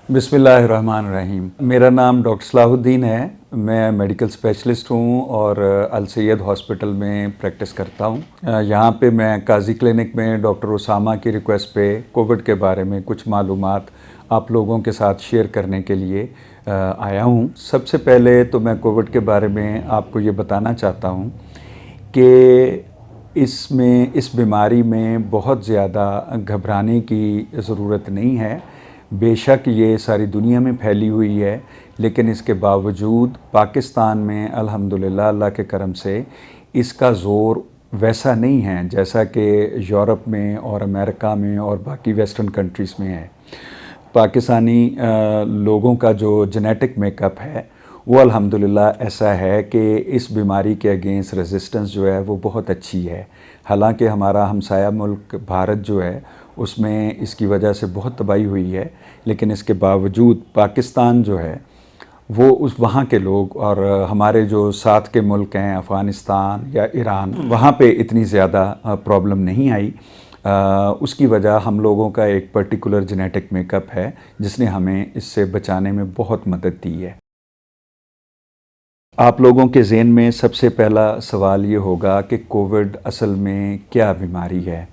बिस्मिल्लाहिर्रहमानिर्रहीम। मेरा नाम डॉक्टर सलाहुद्दीन है। मैं मेडिकल स्पेशलिस्ट हूँ और अल सैयद हॉस्पिटल में प्रैक्टिस करता हूँ। यहाँ पे मैं काजी क्लिनिक में डॉक्टर उसामा की रिक्वेस्ट पे कोविड के बारे में कुछ मालूमात आप लोगों के साथ शेयर करने के लिए आया हूँ। सबसे पहले तो मैं कोविड के बारे में आपको ये बताना चाहता हूँ कि इस बीमारी में बहुत ज़्यादा घबराने की ज़रूरत नहीं है। बेशक ये सारी दुनिया में फैली हुई है, लेकिन इसके बावजूद पाकिस्तान में अल्हम्दुलिल्लाह अल्लाह के करम से इसका ज़ोर वैसा नहीं है जैसा कि यूरोप में और अमेरिका में और बाकी वेस्टर्न कंट्रीज़ में है। पाकिस्तानी लोगों का जो जेनेटिक मेकअप है वो अल्हम्दुलिल्लाह ऐसा है कि इस बीमारी के अगेंस्ट रेजिस्टेंस जो है वो बहुत अच्छी है। हालांकि हमारा हमसाया मुल्क भारत जो है उसमें इसकी वजह से बहुत तबाही हुई है, लेकिन इसके बावजूद पाकिस्तान जो है वो वहाँ के लोग और हमारे जो साथ के मुल्क हैं अफ़गानिस्तान या ईरान, वहाँ पे इतनी ज़्यादा प्रॉब्लम नहीं आई। उसकी वजह हम लोगों का एक पर्टिकुलर जेनेटिक मेकअप है जिसने हमें इससे बचाने में बहुत मदद दी है। आप लोगों के ज़हन में सबसे पहला सवाल ये होगा कि कोविड असल में क्या बीमारी है।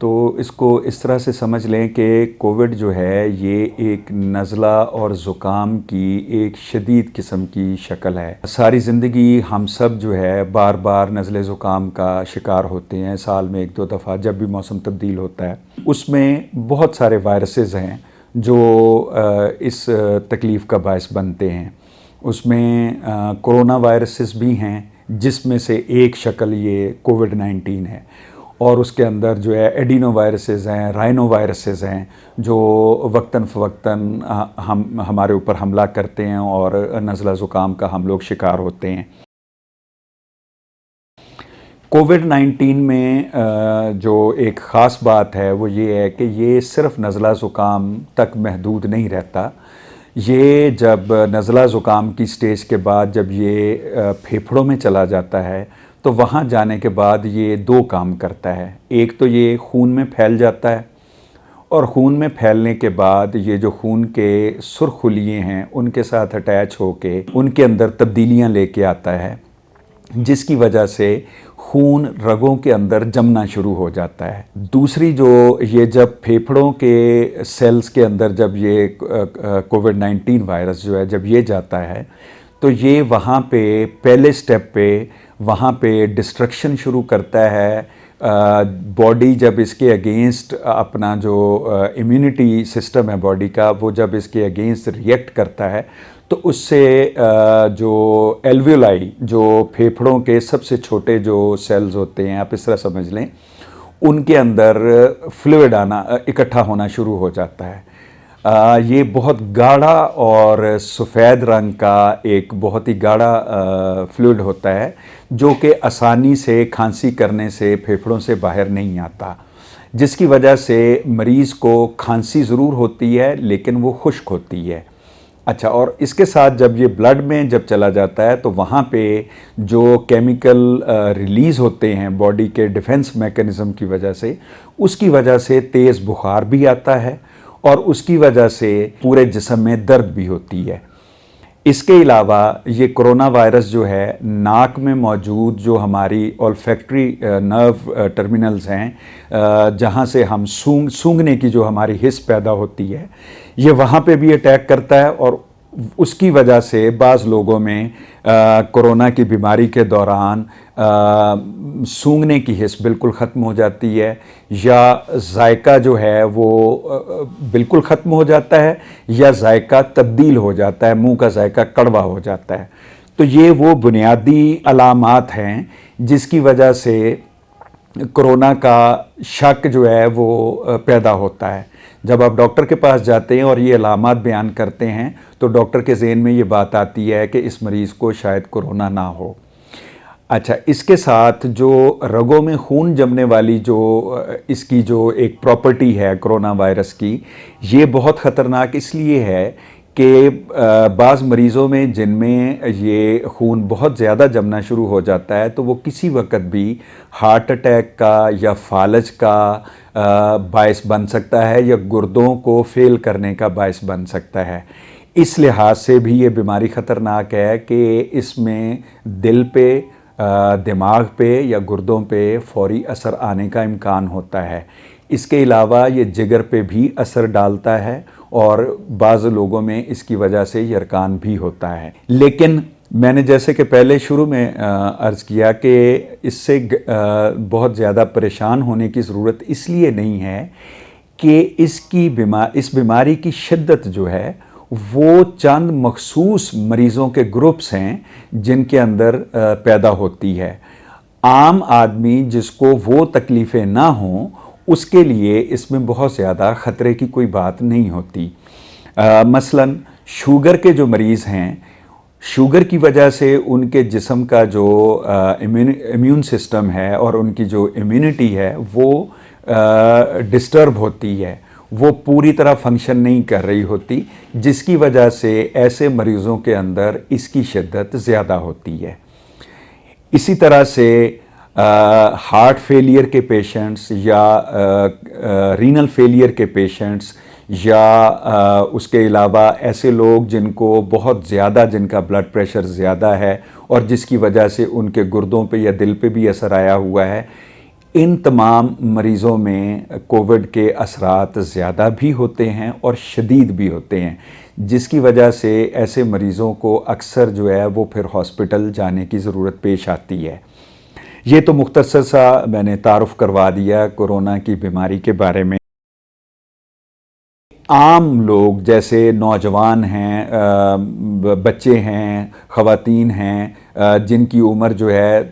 तो इसको इस तरह से समझ लें कि कोविड जो है ये एक नज़ला और ज़ुकाम की एक शदीद किस्म की शक्ल है। सारी ज़िंदगी हम सब जो है बार बार नज़ले ज़ुकाम का शिकार होते हैं, साल में 1-2 दफ़ा जब भी मौसम तब्दील होता है। उसमें बहुत सारे वायरसेस हैं जो इस तकलीफ़ का बायस बनते हैं। उसमें कोरोना वायरसेस भी हैं जिसमें से एक शक्ल ये कोविड-19 है, और उसके अंदर जो है एडिनो वायरसेस हैं, राइनो वायरसेस हैं जो वक्तन फ़वक्तन हमारे ऊपर हमला करते हैं और नज़ला ज़ुकाम का हम लोग शिकार होते हैं। कोविड-19 में जो एक ख़ास बात है वो ये है कि ये सिर्फ़ नज़ला ज़ुकाम तक महदूद नहीं रहता। ये जब नज़ला ज़ुकाम की स्टेज के बाद जब ये फेफड़ों में चला जाता है तो वहाँ जाने के बाद ये 2 काम करता है। एक तो ये खून में फैल जाता है, और खून में फैलने के बाद ये जो खून के सुर्खुलिये हैं उनके साथ अटैच होके उनके अंदर तब्दीलियाँ लेके आता है, जिसकी वजह से खून रगों के अंदर जमना शुरू हो जाता है। दूसरी जो ये जब फेफड़ों के सेल्स के अंदर जब ये कोविड-19 वायरस जो है जब ये जाता है तो ये वहाँ पे पहले स्टेप पे वहाँ पे डिस्ट्रक्शन शुरू करता है। बॉडी जब इसके अगेंस्ट अपना जो इम्यूनिटी सिस्टम है बॉडी का वो जब इसके अगेंस्ट रिएक्ट करता है तो उससे जो एल्वियोलाई जो फेफड़ों के सबसे छोटे जो सेल्स होते हैं, आप इस तरह समझ लें, उनके अंदर फ्लूइड आना इकट्ठा होना शुरू हो जाता है। ये बहुत गाढ़ा और सफ़ेद रंग का एक बहुत ही गाढ़ा फ्लूइड होता है जो कि आसानी से खांसी करने से फेफड़ों से बाहर नहीं आता, जिसकी वजह से मरीज़ को खांसी ज़रूर होती है लेकिन वो खुश्क होती है। अच्छा, और इसके साथ जब ये ब्लड में जब चला जाता है तो वहाँ पे जो केमिकल रिलीज़ होते हैं बॉडी के डिफेंस मैकेनिज़्म की वजह से, उसकी वजह से तेज़ बुखार भी आता है और उसकी वजह से पूरे जिस्म में दर्द भी होती है। इसके अलावा ये कोरोना वायरस जो है नाक में मौजूद जो हमारी ऑल्फैक्टरी नर्व टर्मिनल्स हैं जहाँ से हम सूंघने की जो हमारी हिस पैदा होती है, ये वहाँ पे भी अटैक करता है, और उसकी वजह से बाज़ लोगों में कोरोना की बीमारी के दौरान सूंघने की हिस बिल्कुल ख़त्म हो जाती है, या जायका जो है वो बिल्कुल ख़त्म हो जाता है, या जायका तब्दील हो जाता है, मुंह का जायका कड़वा हो जाता है। तो ये वो बुनियादी अलामात हैं जिसकी वजह से कोरोना का शक जो है वो पैदा होता है। जब आप डॉक्टर के पास जाते हैं और ये अलामात बयान करते हैं तो डॉक्टर के ज़हन में ये बात आती है कि इस मरीज़ को शायद कोरोना ना हो। अच्छा, इसके साथ जो रगों में खून जमने वाली जो इसकी जो एक प्रॉपर्टी है कोरोना वायरस की, ये बहुत ख़तरनाक इसलिए है कि बाज़ मरीज़ों में जिनमें ये खून बहुत ज़्यादा जमना शुरू हो जाता है तो वो किसी वक्त भी हार्ट अटैक का या फालज का बायस बन सकता है या गुर्दों को फेल करने का बायस बन सकता है। इस लिहाज से भी ये बीमारी ख़तरनाक है कि इसमें दिल पे, दिमाग पे या गुर्दों पे फ़ौरी असर आने का इम्कान होता है। इसके अलावा ये जिगर पे भी असर डालता है और बाज़ लोगों में इसकी वजह से यरकान भी होता है। लेकिन मैंने जैसे कि पहले शुरू में अर्ज़ किया कि इससे बहुत ज़्यादा परेशान होने की ज़रूरत इसलिए नहीं है कि इस बीमारी की शिद्दत जो है वो चंद मखसूस मरीज़ों के ग्रुप्स हैं जिनके अंदर पैदा होती है। आम आदमी जिसको वो तकलीफ़ें ना हों उसके लिए इसमें बहुत ज़्यादा ख़तरे की कोई बात नहीं होती। मसलन शुगर के जो मरीज़ हैं, शुगर की वजह से उनके जिस्म का जो इम्यून सिस्टम है और उनकी जो इम्यूनिटी है वो डिस्टर्ब होती है, वो पूरी तरह फंक्शन नहीं कर रही होती, जिसकी वजह से ऐसे मरीज़ों के अंदर इसकी शिद्दत ज़्यादा होती है। इसी तरह से हार्ट फेलियर के पेशेंट्स या रीनल फेलियर के पेशेंट्स या उसके अलावा ऐसे लोग जिनको बहुत ज़्यादा, जिनका ब्लड प्रेशर ज़्यादा है और जिसकी वजह से उनके गुर्दों पे या दिल पे भी असर आया हुआ है, इन तमाम मरीज़ों में कोविड के असरात ज़्यादा भी होते हैं और शदीद भी होते हैं, जिसकी वजह से ऐसे मरीज़ों को अक्सर जो है वो फिर हॉस्पिटल जाने की ज़रूरत पेश आती है। ये तो मुख्तसर सा मैंने तारुफ़ करवा दिया कोरोना की बीमारी के बारे में। आम लोग जैसे नौजवान हैं, बच्चे हैं, ख़वातीन हैं, जिनकी उम्र जो है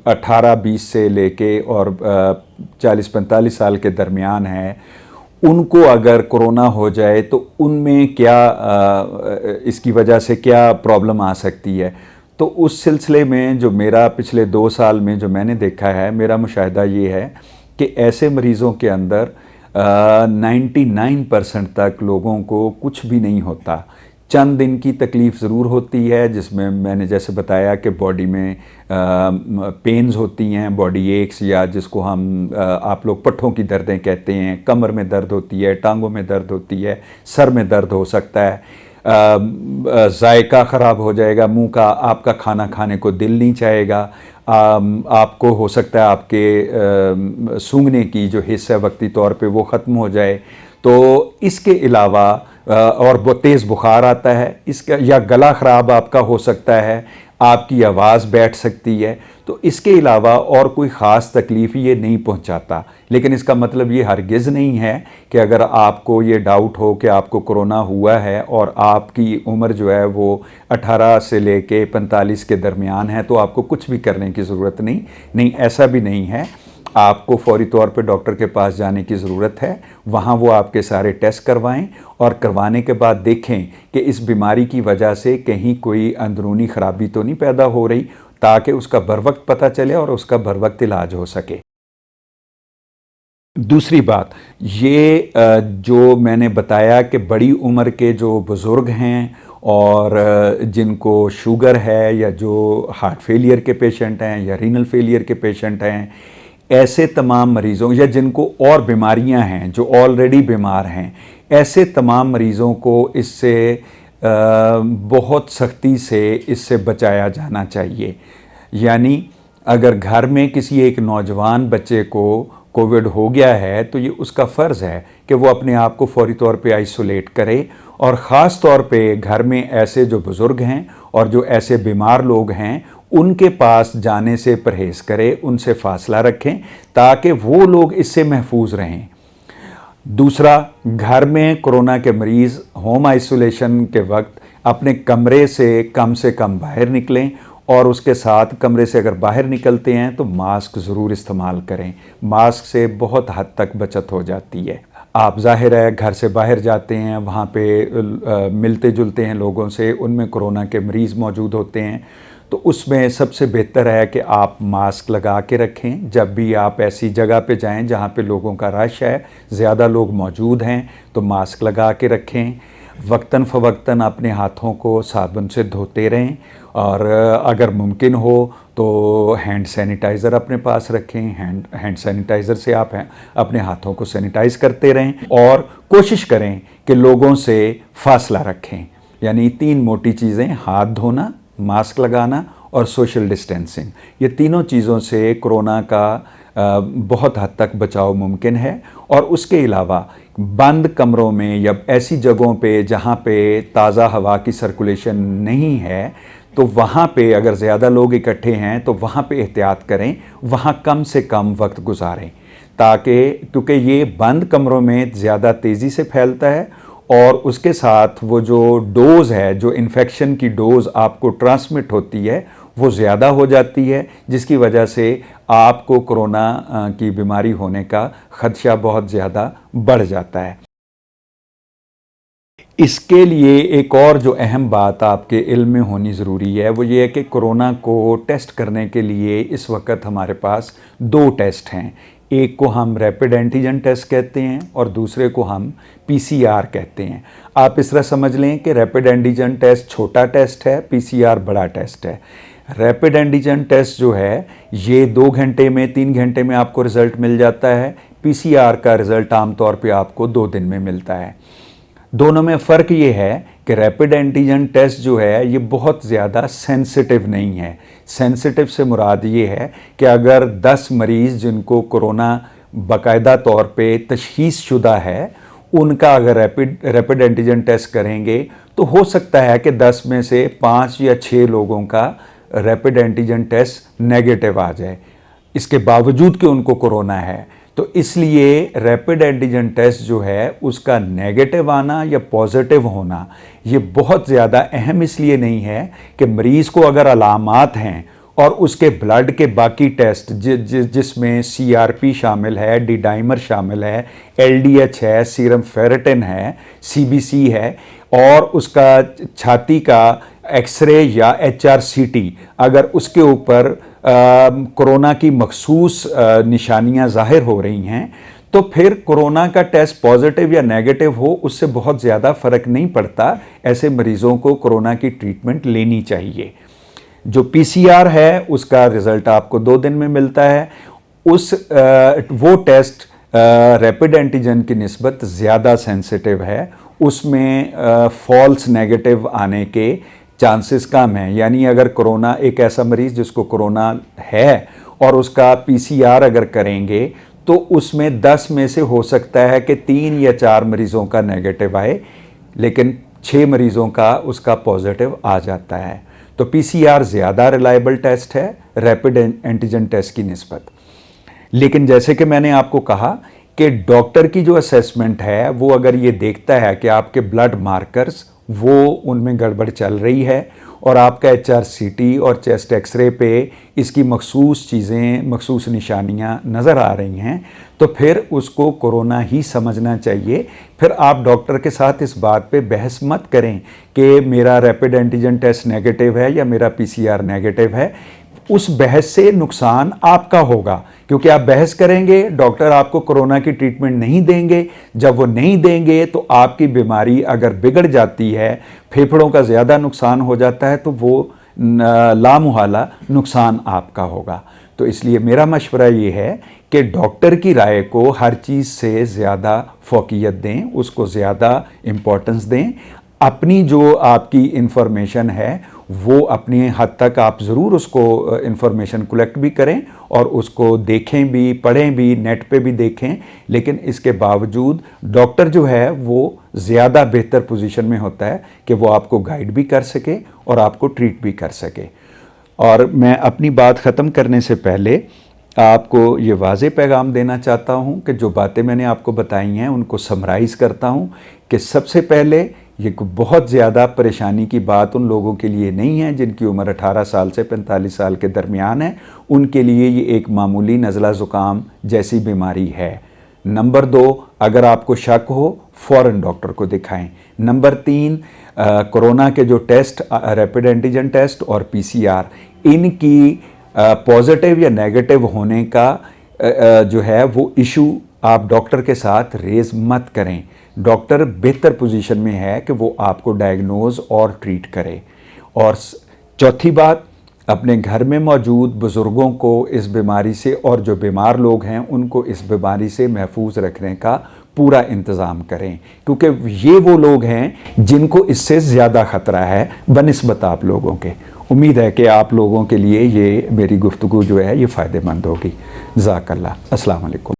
18-20 से लेके और 40-45 साल के दरमियान है, उनको अगर कोरोना हो जाए तो उनमें क्या इसकी वजह से क्या प्रॉब्लम आ सकती है। तो उस सिलसिले में जो मेरा पिछले 2 साल में जो मैंने देखा है, मेरा मुशाहिदा ये है कि ऐसे मरीज़ों के अंदर 99% तक लोगों को कुछ भी नहीं होता। चंद दिन की तकलीफ़ ज़रूर होती है, जिसमें मैंने जैसे बताया कि बॉडी में पेन्स होती हैं, बॉडी एक्स, या जिसको हम आप लोग पट्ठों की दर्दें कहते हैं, कमर में दर्द होती है, टांगों में दर्द होती है, सर में दर्द हो सकता है, जायका ख़राब हो जाएगा, मुंह का आपका खाना खाने को दिल नहीं चाहेगा, आपको हो सकता है आपके सूंघने की जो हिस्सा है वक्ती तौर पे वो ख़त्म हो जाए। तो इसके अलावा और बहुत तेज़ बुखार आता है, इसका या गला ख़राब आपका हो सकता है, आपकी आवाज़ बैठ सकती है। तो इसके अलावा और कोई ख़ास तकलीफ़ ये नहीं पहुंचाता। लेकिन इसका मतलब ये हरगिज़ नहीं है कि अगर आपको ये डाउट हो कि आपको कोरोना हुआ है और आपकी उम्र जो है वो 18 से लेके 45 के दरमियान है तो आपको कुछ भी करने की ज़रूरत नहीं, ऐसा भी नहीं है। आपको फ़ौरी तौर पे डॉक्टर के पास जाने की ज़रूरत है, वहाँ वो आपके सारे टेस्ट करवाएं और करवाने के बाद देखें कि इस बीमारी की वजह से कहीं कोई अंदरूनी ख़राबी तो नहीं पैदा हो रही, ताकि उसका बर वक्त पता चले और उसका बर वक्त इलाज हो सके। दूसरी बात ये जो मैंने बताया कि बड़ी उम्र के जो बुज़ुर्ग हैं और जिनको शुगर है या जो हार्ट फेलियर के पेशेंट हैं या रीनल फेलियर के पेशेंट हैं, ऐसे तमाम मरीज़ों या जिनको और बीमारियां हैं, जो ऑलरेडी बीमार हैं, ऐसे तमाम मरीज़ों को इससे बहुत सख्ती से इससे बचाया जाना चाहिए। यानी अगर घर में किसी एक नौजवान बच्चे को कोविड हो गया है तो ये उसका फ़र्ज़ है कि वो अपने आप को फ़ौरी तौर पे आइसोलेट करे और ख़ास तौर पे घर में ऐसे जो बुज़ुर्ग हैं और जो ऐसे बीमार लोग हैं उनके पास जाने से परहेज़ करें, उनसे फ़ासला रखें ताकि वो लोग इससे महफूज रहें। दूसरा, घर में कोरोना के मरीज़ होम आइसोलेशन के वक्त अपने कमरे से कम बाहर निकलें और उसके साथ कमरे से अगर बाहर निकलते हैं तो मास्क ज़रूर इस्तेमाल करें। मास्क से बहुत हद तक बचत हो जाती है। आप ज़ाहिर है घर से बाहर जाते हैं, वहाँ पे मिलते जुलते हैं लोगों से, उनमें कोरोना के मरीज़ मौजूद होते हैं, तो उसमें सबसे बेहतर है कि आप मास्क लगा के रखें। जब भी आप ऐसी जगह पे जाएं जहाँ पे लोगों का रश है, ज़्यादा लोग मौजूद हैं, तो मास्क लगा के रखें। वक्तन फ़वक्तन अपने हाथों को साबुन से धोते रहें और अगर मुमकिन हो तो हैंड सैनिटाइज़र अपने पास रखें। हैंड सैनिटाइज़र से आप अपने हाथों को सैनिटाइज़ करते रहें और कोशिश करें कि लोगों से फासला रखें। यानी 3 मोटी चीज़ें, हाथ धोना, मास्क लगाना और सोशल डिस्टेंसिंग। ये तीनों चीज़ों से कोरोना का बहुत हद तक बचाव मुमकिन है। और उसके अलावा बंद कमरों में या ऐसी जगहों पे जहाँ पे ताज़ा हवा की सर्कुलेशन नहीं है, तो वहाँ पे अगर ज़्यादा लोग इकट्ठे हैं तो वहाँ पे एहतियात करें, वहाँ कम से कम वक्त गुजारें, ताकि क्योंकि ये बंद कमरों में ज़्यादा तेज़ी से फैलता है और उसके साथ वो जो डोज़ है, जो इन्फेक्शन की डोज़ आपको ट्रांसमिट होती है, वो ज़्यादा हो जाती है, जिसकी वजह से आपको कोरोना की बीमारी होने का ख़दशा बहुत ज़्यादा बढ़ जाता है। इसके लिए एक और जो अहम बात आपके इल्म में होनी ज़रूरी है, वो ये है कि कोरोना को टेस्ट करने के लिए इस वक्त हमारे पास 2 टेस्ट हैं। एक को हम रैपिड एंटीजन टेस्ट कहते हैं और दूसरे को हम पीसीआर कहते हैं। आप इस तरह समझ लें कि रैपिड एंटीजन टेस्ट छोटा टेस्ट है, पीसीआर बड़ा टेस्ट है। रैपिड एंटीजन टेस्ट जो है ये 2 घंटे में, 3 घंटे में आपको रिज़ल्ट मिल जाता है। पीसीआर का रिज़ल्ट आमतौर पे आपको 2 दिन में मिलता है। दोनों में फ़र्क ये है कि रैपिड एंटीजन टेस्ट जो है ये बहुत ज़्यादा सेंसिटिव नहीं है। सेंसिटिव से मुराद ये है कि अगर 10 मरीज़ जिनको कोरोना बाकायदा तौर पे तशख़ीस शुदा है, उनका अगर रैपिड एंटीजन टेस्ट करेंगे तो हो सकता है कि 10 में से 5 या 6 लोगों का रैपिड एंटीजन टेस्ट नेगेटिव आ जाए, इसके बावजूद कि उनको कोरोना है। तो इसलिए रैपिड एंटीजन टेस्ट जो है उसका नेगेटिव आना या पॉजिटिव होना ये बहुत ज़्यादा अहम इसलिए नहीं है कि मरीज़ को अगर अलामात हैं और उसके ब्लड के बाकी टेस्ट जिसमें सीआरपी शामिल है, डी डाइमर शामिल है, एलडीएच है, सीरम फेरेटिन है, सीबीसी है और उसका छाती का एक्सरे या एचआरसीटी अगर उसके ऊपर कोरोना की मखसूस निशानियां ज़ाहिर हो रही हैं, तो फिर कोरोना का टेस्ट पॉजिटिव या नेगेटिव हो उससे बहुत ज़्यादा फ़र्क नहीं पड़ता। ऐसे मरीज़ों को कोरोना की ट्रीटमेंट लेनी चाहिए। जो पीसीआर है उसका रिज़ल्ट आपको 2 दिन में मिलता है। वो टेस्ट रैपिड एंटीजन की निस्बत ज़्यादा सेंसिटिव है, उसमें फॉल्स नेगेटिव आने के चांसेस कम हैं। यानी अगर कोरोना, एक ऐसा मरीज़ जिसको कोरोना है और उसका पीसीआर अगर करेंगे तो उसमें 10 में से हो सकता है कि 3 या 4 मरीज़ों का नेगेटिव आए, लेकिन 6 मरीज़ों का उसका पॉजिटिव आ जाता है। तो पीसीआर ज़्यादा रिलायबल टेस्ट है रैपिड एंटीजन टेस्ट की निस्बत। लेकिन जैसे कि मैंने आपको कहा कि डॉक्टर की जो असेसमेंट है वो अगर ये देखता है कि आपके ब्लड मार्कर्स वो उनमें गड़बड़ चल रही है और आपका एचआरसीटी और चेस्ट एक्सरे पे इसकी मखसूस चीज़ें, मखसूस निशानियां नज़र आ रही हैं, तो फिर उसको कोरोना ही समझना चाहिए। फिर आप डॉक्टर के साथ इस बात पे बहस मत करें कि मेरा रैपिड एंटीजन टेस्ट नेगेटिव है या मेरा पीसीआर नेगेटिव है। उस बहस से नुकसान आपका होगा, क्योंकि आप बहस करेंगे, डॉक्टर आपको कोरोना की ट्रीटमेंट नहीं देंगे। जब वो नहीं देंगे तो आपकी बीमारी अगर बिगड़ जाती है, फेफड़ों का ज़्यादा नुकसान हो जाता है, तो वो लामुहाला नुकसान आपका होगा। तो इसलिए मेरा मशवरा ये है कि डॉक्टर की राय को हर चीज़ से ज़्यादा फोकियत दें, उसको ज़्यादा इम्पोर्टेंस दें। अपनी जो आपकी इन्फॉर्मेशन है वो अपनी हद तक आप ज़रूर उसको इन्फॉर्मेशन कलेक्ट भी करें और उसको देखें भी, पढ़ें भी, नेट पे भी देखें, लेकिन इसके बावजूद डॉक्टर जो है वो ज़्यादा बेहतर पोजीशन में होता है कि वो आपको गाइड भी कर सके और आपको ट्रीट भी कर सके। और मैं अपनी बात ख़त्म करने से पहले आपको ये वाज़े पैगाम देना चाहता हूँ कि जो बातें मैंने आपको बताई हैं उनको समराइज़ करता हूँ कि सबसे पहले ये बहुत ज़्यादा परेशानी की बात उन लोगों के लिए नहीं है जिनकी उम्र 18 साल से 45 साल के दरमियान है। उनके लिए ये एक मामूली नज़ला ज़ुकाम जैसी बीमारी है। नंबर 2, अगर आपको शक हो फ़ौरन डॉक्टर को दिखाएं। नंबर 3, कोरोना के जो टेस्ट, रैपिड एंटीजन टेस्ट और पीसीआर, इनकी पॉजिटिव या नेगेटिव होने का जो है वो इशू आप डॉक्टर के साथ रेज़ मत करें। डॉक्टर बेहतर पोजीशन में है कि वो आपको डायग्नोज और ट्रीट करे। और चौथी बात, अपने घर में मौजूद बुज़ुर्गों को इस बीमारी से और जो बीमार लोग हैं उनको इस बीमारी से महफूज रखने का पूरा इंतज़ाम करें, क्योंकि ये वो लोग हैं जिनको इससे ज़्यादा ख़तरा है बनिस्बत आप लोगों के। उम्मीद है कि आप लोगों के लिए ये मेरी गुफ्तगू जो है ये फ़ायदेमंद होगी। जज़ाकल्लाह। अस्सलाम वालेकुम।